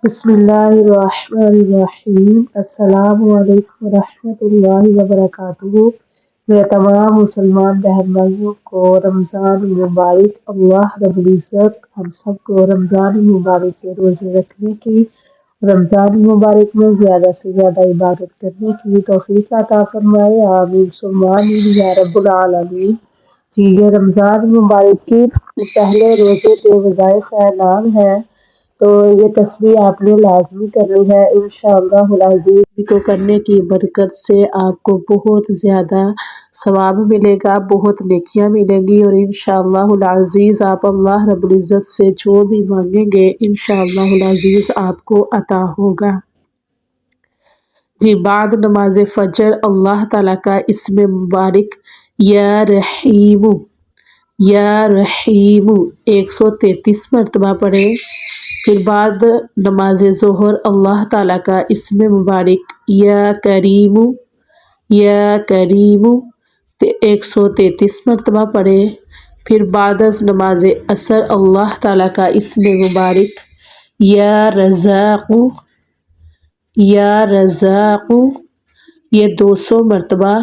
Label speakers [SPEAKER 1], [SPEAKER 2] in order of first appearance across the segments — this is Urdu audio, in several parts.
[SPEAKER 1] بسم اللہ الرحمن الرحیم۔ السلام علیکم ورحمۃ اللہ وبرکاتہ۔ میں تمام مسلمان بہن بھائیوں کو رمضان المبارک۔ اللہ رب العزت ہم سب کو رمضان المبارک کے روزے رکھنے کی، رمضان المبارک میں زیادہ سے زیادہ عبادت کرنے کی توفیق عطا فرمائے، آمین ثم آمین یا رب العالمین۔ جی، یہ رمضان المبارک کی پہلے روزے کے وظائف کا اعلان ہے، تو یہ تسبیح آپ نے لازمی کرنی ہے انشاءاللہ العزیز۔ کو کرنے کی برکت سے آپ کو بہت زیادہ ثواب ملے گا، بہت نیکیاں ملیں گی، اور انشاءاللہ العزیز آپ اللہ رب العزت سے جو بھی مانگیں گے انشاءاللہ العزیز آپ کو عطا ہوگا۔ جی، بعد نماز فجر اللہ تعالیٰ کا اسم مبارک یا رحیم، یا رحیم 133 مرتبہ پڑھیں۔ پھر بعد نماز ظہر اللہ تعالیٰ کا اسم مبارک یا کریم، یا کریم 133 مرتبہ پڑھیں۔ پھر بعد از نماز عصر اللہ تعالیٰ کا اسم مبارک یا رزاق، یا رزاق یہ 200 مرتبہ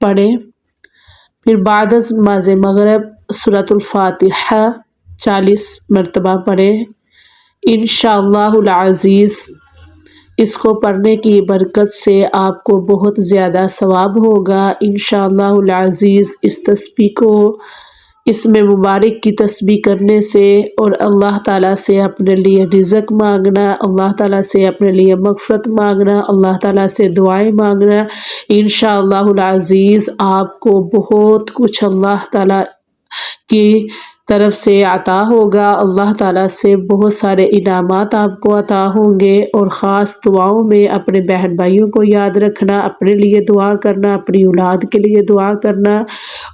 [SPEAKER 1] پڑھیں۔ پھر بعد از نماز مغرب سورۃ الفاتحہ 40 مرتبہ پڑھیں انشاءاللہ العزیز۔ اس کو پڑھنے کی برکت سے آپ کو بہت زیادہ ثواب ہوگا انشاءاللہ العزیز۔ اس تسبیح کو، اسم مبارک کی تسبیح کرنے سے اور اللہ تعالیٰ سے اپنے لیے رزق مانگنا، اللہ تعالیٰ سے اپنے لیے مغفرت مانگنا، اللہ تعالیٰ سے دعائیں مانگنا، انشاءاللہ العزیز آپ کو بہت کچھ اللہ تعالیٰ کی طرف سے عطا ہوگا۔ اللہ تعالیٰ سے بہت سارے انعامات آپ کو عطا ہوں گے، اور خاص دعاؤں میں اپنے بہن بھائیوں کو یاد رکھنا، اپنے لیے دعا کرنا، اپنی اولاد کے لیے دعا کرنا،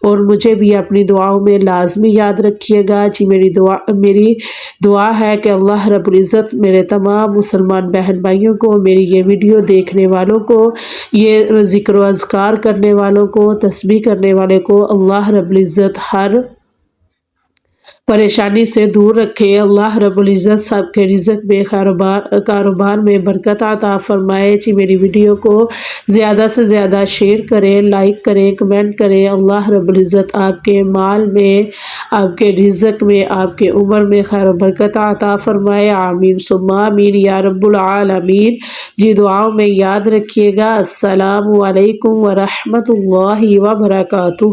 [SPEAKER 1] اور مجھے بھی اپنی دعاؤں میں لازمی یاد رکھیے گا۔ جی، میری دعا ہے کہ اللہ رب العزت میرے تمام مسلمان بہن بھائیوں کو، میری یہ ویڈیو دیکھنے والوں کو، یہ ذکر و اذکار کرنے والوں کو، تسبیح کرنے والے کو اللہ رب العزت ہر پریشانی سے دور رکھے۔ اللہ رب العزت سب کے رزق میں، کاروبار میں برکت عطا فرمائے۔ جی، میری ویڈیو کو زیادہ سے زیادہ شیئر کریں، لائک کریں، کمنٹ کریں۔ اللہ رب العزت آپ کے مال میں، آپ کے رزق میں، آپ کے عمر میں خیر و برکت عطا فرمائے، آمین ثم آمین یا رب العالمین۔ جی، دعاؤں میں یاد رکھیے گا۔ السلام علیکم ورحمۃ اللہ وبرکاتہ۔